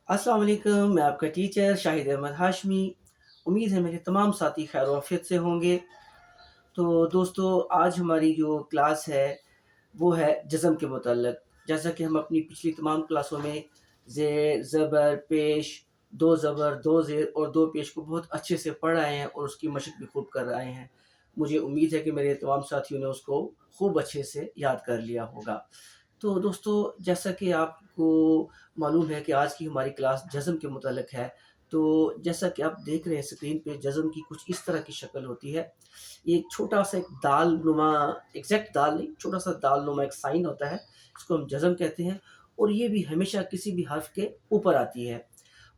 अस्सलाम वालेकुम, मैं आपका टीचर शाहिद अहमद हाशमी। उम्मीद है मेरे तमाम साथी खैर वाफियत से होंगे। तो दोस्तों, आज हमारी जो क्लास है वो है जज़म के मुतल्लिक़। जैसा कि हम अपनी पिछली तमाम क्लासों में ज़ेर, ज़बर, पेश, दो ज़बर, दो ज़ेर और दो पेश को बहुत अच्छे से पढ़ आए हैं और उसकी मशक भी खूब कर आए हैं। मुझे उम्मीद है कि मेरे तमाम साथियों ने उसको खूब अच्छे से याद कर लिया होगा। तो दोस्तों, जैसा कि आपको मालूम है कि आज की हमारी क्लास जज़म के मुतल्लिक़ है। तो जैसा कि आप देख रहे हैं स्क्रीन पे, जज़म की कुछ इस तरह की शक्ल होती है। ये एक छोटा-सा एक दाल नुमा, एग्ज़ैक्ट दाल नहीं, छोटा-सा दाल नुमा एक साइन होता है, इसको हम जज़म कहते हैं और ये भी हमेशा किसी भी हर्फ़ के ऊपर आती है।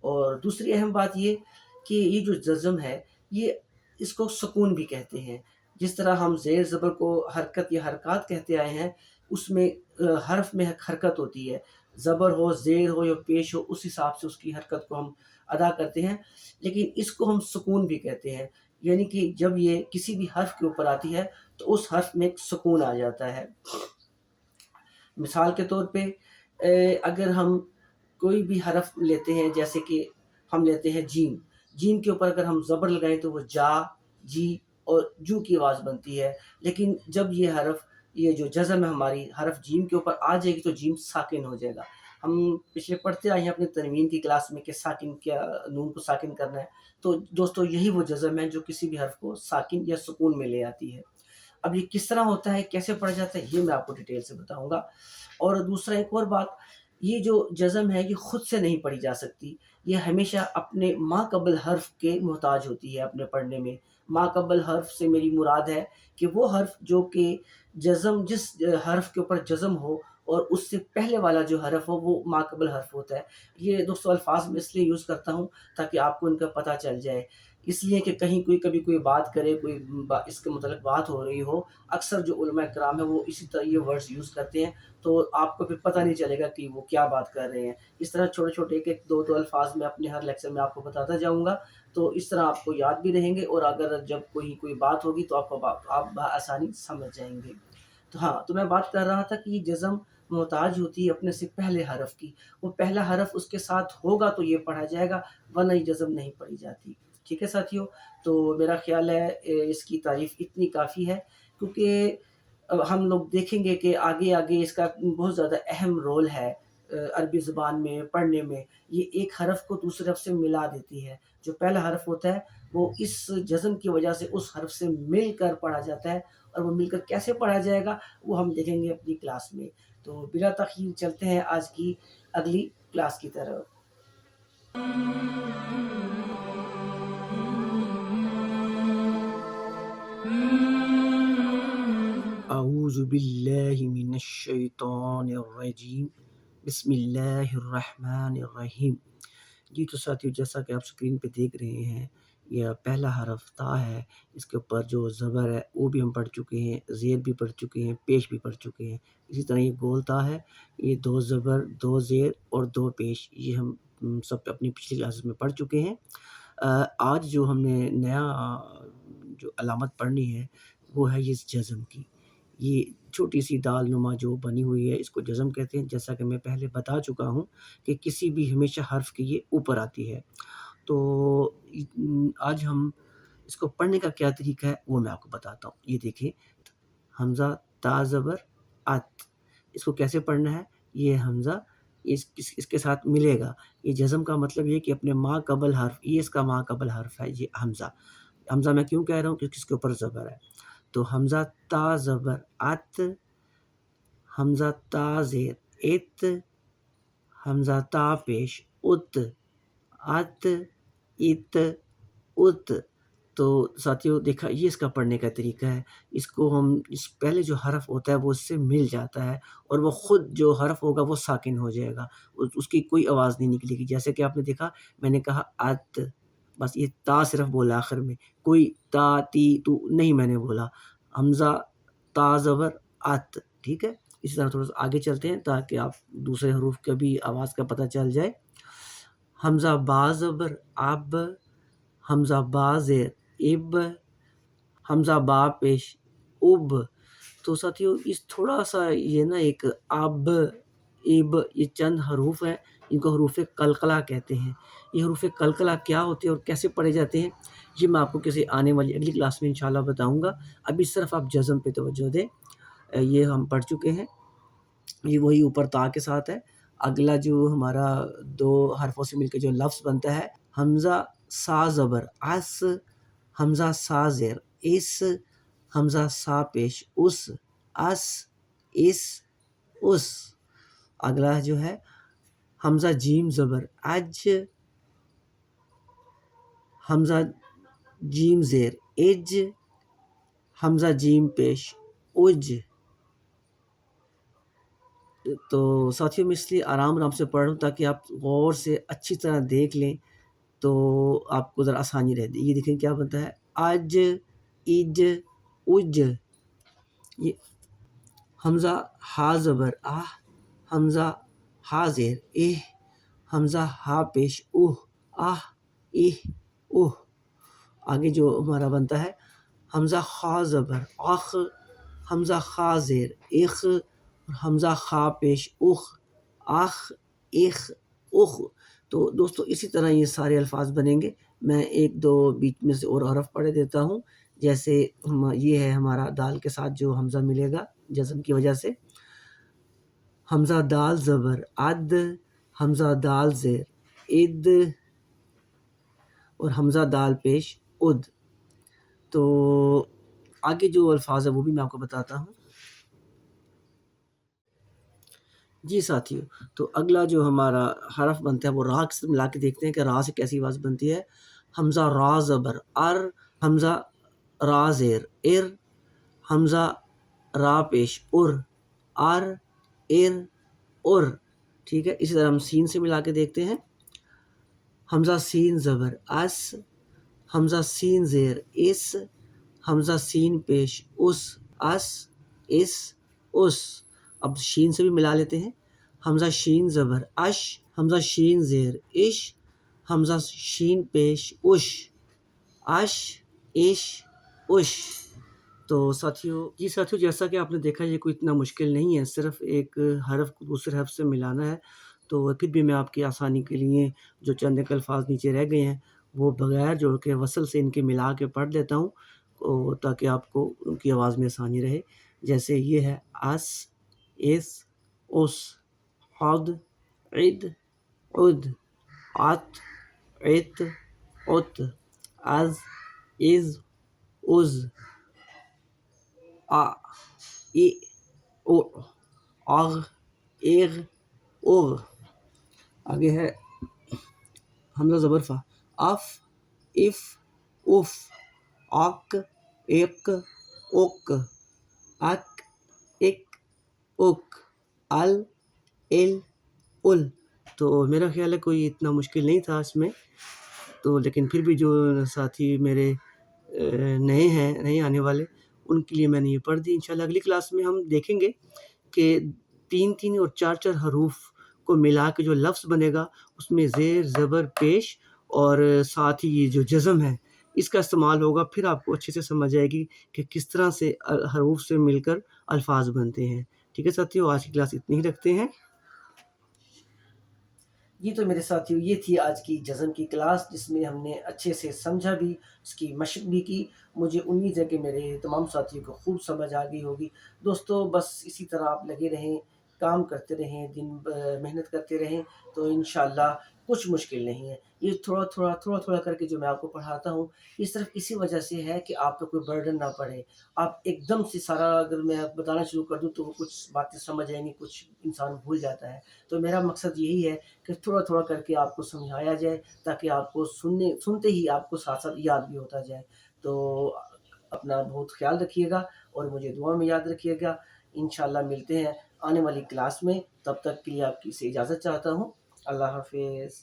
और दूसरी अहम बात ये कि ये जो जज़म है, ये इसको सुकून भी कहते हैं। जिस तरह हम ज़ेर ज़बर को हरकत या हरक़ात कहते आए हैं, उसमें हर्फ़ में एक हरकत होती है। ज़बर हो, ज़ेर हो या पेश हो, उस हिसाब से उसकी हरकत को हम अदा करते हैं। लेकिन इसको हम सुकून भी कहते हैं, यानी कि जब ये किसी भी हर्फ़ के ऊपर आती है, तो उस हर्फ़ में एक सुकून आ जाता है। मिसाल के तौर पे अगर हम कोई भी हरफ लेते हैं, जैसे कि हम लेते हैं जीम। जीम के ऊपर अगर हम ज़बर लगाएँ तो वो जा, जी और जू की आवाज़ बनती है। लेकिन जब ये जो जज़म है हमारी हरफ जीम के ऊपर आ जाएगी तो जीम साकिन हो जाएगा। हम पिछले पढ़ते आए हैं अपने तनवीन की क्लास में कि साकिन क्या, नून को साकिन करना है। तो दोस्तों, यही वो जज़म है जो किसी भी हरफ को साकिन या सुकून में ले आती है। अब ये किस तरह होता है, कैसे पढ़ा जाता है, ये मैं आपको डिटेल से बताऊँगा। और दूसरा एक और बात, ये जो जज़म है ये खुद से नहीं पढ़ी जा सकती। ये हमेशा अपने मा क़ब्ल हर्फ़ के मोहताज होती है अपने पढ़ने में। मा क़ब्ल हर्फ़ से मेरी मुराद है कि वो हर्फ़ जो कि जज़म जिस हर्फ़ के ऊपर जज़म हो और उससे पहले वाला जो हरफ़ हो वो मा क़ब्ल हर्फ़ होता है। ये दोस्तों अल्फ़ाज़ मैं इसलिए यूज़ करता हूँ ताकि आपको इनका पता चल जाए। इसलिए कि कहीं कोई कभी कोई बात करे, कोई इसके मुतल्लिक़ बात हो रही हो, अक्सर जो उलमा किराम है वो इसी तरह ये वर्ड्स यूज़ करते हैं, तो आपको फिर पता नहीं चलेगा कि वो क्या बात कर रहे हैं। इस तरह छोटे-छोटे एक-एक, 2-2 अल्फ़ाज़ मैं अपने हर लेक्चर में आपको बताता जाऊँगा, तो इस तरह आपको याद भी रहेंगे और अगर जब कोई बात होगी तो आपको आप बआसानी समझ जाएँगे। तो हाँ, तो मैं बात कर रहा था कि ये जज़म मोहताज होती है अपने से पहले हरफ़ की। वो पहला हरफ़ उसके साथ होगा तो ये पढ़ा जाएगा, वरना ये जज़म नहीं पढ़ी जाती। ठीक है साथियों? तो मेरा ख़्याल है इसकी तारीफ़ इतनी काफ़ी है, क्योंकि अब हम लोग देखेंगे कि आगे-आगे इसका बहुत ज़्यादा अहम रोल है अरबी ज़ुबान में, पढ़ने में। ये एक हरफ़ को दूसरे हरफ़ से मिला देती है। जो पहला हरफ़ होता है, वो इस जज़म की वजह से उस हरफ़ से मिलकर पढ़ा जाता है और वो मिलकर कैसे पढ़ा जाएगा, वो हम देखेंगे अपनी क्लास में। तो बिला तख़ीर चलते हैं आज की अगली क्लास की तरफ। अऊज़ु बिल्लाहि मिनश शैतानिर रजीम। बिस्मिल्लाहिर्रहमानिर्रहीम। जी तो साथियों, जैसा कि आप स्क्रीन पे देख रहे हैं, यह पहला हरफ ता है। इसके ऊपर जो ज़बर है वो भी हम पढ़ चुके हैं, ज़ेर भी पढ़ चुके हैं, पेश भी पढ़ चुके हैं। इसी तरह ये गोल ता है, ये 2 ज़बर, 2 ज़ेर और 2 पेश, ये हम सब अपनी पिछली क्लासेस में पढ़ चुके हैं। आज जो हमने नया जो अलामत पढ़नी है वो है इस जज़म की। ये छोटी-सी दाल नुमा जो बनी हुई है, इसको जज़म कहते हैं। जैसा कि मैं पहले बता चुका हूँ कि किसी भी हमेशा हर्फ़ के ये ऊपर आती है। तो आज हम इसको पढ़ने का क्या तरीका है वो मैं आपको बताता हूँ। ये देखिए, हमज़ा ता ज़बर अत, इसको कैसे पढ़ना है? ये हमज़ा इसके साथ मिलेगा। ये जज़म का मतलब ये है कि अपने मा क़ब्ल हर्फ़, ये इसका मा क़ब्ल हर्फ़ है, ये हमज़ा। हमज़ा मैं क्यों कह रहा हूँ? क्योंकि इसके ऊपर ज़बर है। तो हमज़ा ता ज़बर अत, हमज़ा ता ज़ेर इत, हमज़ा ता पेश उत, अत, इत, उत। तो साथियों देखा, ये इसका पढ़ने का तरीका है। इसको हम इस पहले जो हरफ होता है वो इससे मिल जाता है और वो खुद जो हरफ होगा वो साकिन हो जाएगा। उसकी कोई आवाज़ नहीं निकलेगी। जैसे कि आपने देखा, मैंने कहा अत, बस ये ता सिर्फ़ बोला आखिर में, कोई ता, ती, तू नहीं मैंने बोला। हमज़ा ता ज़बर अत, ठीक है? इसी तरह थोड़ा-सा आगे चलते हैं ताकि आप दूसरे हरूफ का भी आवाज़ का पता चल जाए। हमज़ा बा ज़बर अब, हमज़ा बा ज़ेर इब, हमज़ा बा पेश उब। तो साथियों, इस थोड़ा-सा ये ना एक अब, इब, ये चंद हरूफ हैं, ان کو حروف قلقلہ کہتے ہیں۔ یہ حروف قلقلہ کیا ہوتے ہیں اور کیسے پڑھے جاتے ہیں یہ میں آپ کو کسی آنے والی اگلی کلاس میں انشاءاللہ بتاؤں گا۔ ابھی صرف آپ جزم پہ توجہ دیں۔ یہ ہم پڑھ چکے ہیں، یہ وہی اوپر تا کے ساتھ ہے۔ اگلا جو ہمارا 2 حرفوں سے مل کے جو لفظ بنتا ہے، حمزہ سا زبر اس، حمزہ سا زیر اس، حمزہ سا پیش اس، اس، اس۔ اگلا جو ہے حمزہ جیم زبر اج، حمزہ جیم زیر اج، حمزہ جیم پیش اج۔ تو ساتھیوں میں اس لیے آرام سے پڑھ رہا ہوں تاکہ آپ غور سے اچھی طرح دیکھ لیں تو آپ کو ذرا آسانی رہتی۔ یہ دیکھیں کیا بنتا ہے، اج، اج، اج۔ یہ حمزہ ہا زبر آہ، حمزہ ہا زیر اہ، حمزہ ہا پیش اوہ، آہ، اہ، اوہ۔ آگے جو ہمارا بنتا ہے حمزہ خا زبر آخ، حمزہ خا زیر اخ، حمزہ خا پیش اخ، آخ، اخ، اخ۔ تو دوستو اسی طرح یہ سارے الفاظ بنیں گے۔ میں 1-2 بیچ میں سے اور حرف پڑھ دیتا ہوں، جیسے یہ ہے ہمارا دال کے ساتھ جو حمزہ ملے گا جزم کی وجہ سے، حمزہ دال زبر اد، حمزہ دال زیر اد، اور حمزہ دال پیش اد۔ تو آگے جو الفاظ ہیں وہ بھی میں آپ کو بتاتا ہوں۔ جی ساتھیو، تو اگلا جو ہمارا حرف بنتا ہے وہ را کے ساتھ ملا کے دیکھتے ہیں کہ را سے کیسی آواز بنتی ہے۔ حمزہ را زبر ار، حمزہ را زیر ار، حمزہ را پیش ار، ار، ار، ار۔ ٹھیک ہے، اسی طرح ہم سین سے ملا کے دیکھتے ہیں۔ حمزہ سین زبر اس، حمزہ سین زیر اس، حمزہ سین پیش اس، اس، اس۔ اب شین سے بھی ملا لیتے ہیں۔ حمزہ شین زبر اش، حمزہ شین زیر اش، حمزہ شین پیش اش، اش، اش، اش۔ تو ساتھیو جیسا کہ آپ نے دیکھا یہ کوئی اتنا مشکل نہیں ہے، صرف ایک حرف کو دوسرے حرف سے ملانا ہے۔ تو پھر بھی میں آپ کی آسانی کے لیے جو چند ایک الفاظ نیچے رہ گئے ہیں وہ بغیر جوڑ کے وصل سے ان کے ملا کے پڑھ لیتا ہوں تاکہ آپ کو ان کی آواز میں آسانی رہے۔ جیسے یہ ہے اس، اس، اس، عد، عد، عد، عط، عط، عط، از، از، از، آ، ای، او، آغ، ایغ، اوغ۔ آگے ہے حمزہ زبر فا اف، اف، اف، اک، اک، اک، اک، اک، اک، ال، ال، ال۔ تو میرا خیال ہے کوئی اتنا مشکل نہیں تھا اس میں، تو لیکن پھر بھی جو ساتھی میرے نئے ہیں، نئے آنے والے، ان کے لیے میں نے یہ پڑھ دی۔ انشاءاللہ اگلی کلاس میں ہم دیکھیں گے کہ 3 اور 4 حروف کو ملا کے جو لفظ بنے گا اس میں زیر، زبر، پیش اور ساتھ ہی یہ جو جزم ہے اس کا استعمال ہوگا۔ پھر آپ کو اچھے سے سمجھ آئے گی کہ کس طرح سے حروف سے مل کر الفاظ بنتے ہیں۔ ٹھیک ہے ساتھیو، آج کی کلاس اتنی ہی رکھتے ہیں۔ جی تو میرے ساتھیو یہ تھی آج کی جزم کی کلاس، جس میں ہم نے اچھے سے سمجھا بھی، اس کی مشق بھی کی۔ مجھے امید ہے کہ میرے تمام ساتھیوں کو خوب سمجھ آ گئی ہوگی۔ دوستو بس اسی طرح آپ لگے رہیں، کام کرتے رہیں، محنت کرتے رہیں، تو انشاءاللہ کچھ مشکل نہیں ہے۔ یہ تھوڑا کر کے جو میں آپ کو پڑھاتا ہوں یہ صرف اسی وجہ سے ہے کہ آپ کو کوئی برڈن نہ پڑے۔ آپ ایک دم سے سارا اگر میں بتانا شروع کر دوں تو وہ کچھ باتیں سمجھ آئیں گی، کچھ انسان بھول جاتا ہے۔ تو میرا مقصد یہی ہے کہ تھوڑا کر کے آپ کو سمجھایا جائے تاکہ آپ کو سنتے ہی آپ کو ساتھ ساتھ یاد بھی ہوتا جائے۔ تو اپنا بہت خیال رکھیے گا اور مجھے دعا میں یاد رکھیے گا۔ انشاءاللہ ملتے ہیں آنے والی کلاس میں، تب تک کے لیے آپ کی سے اجازت چاہتا ہوں۔ اللہ حافظ۔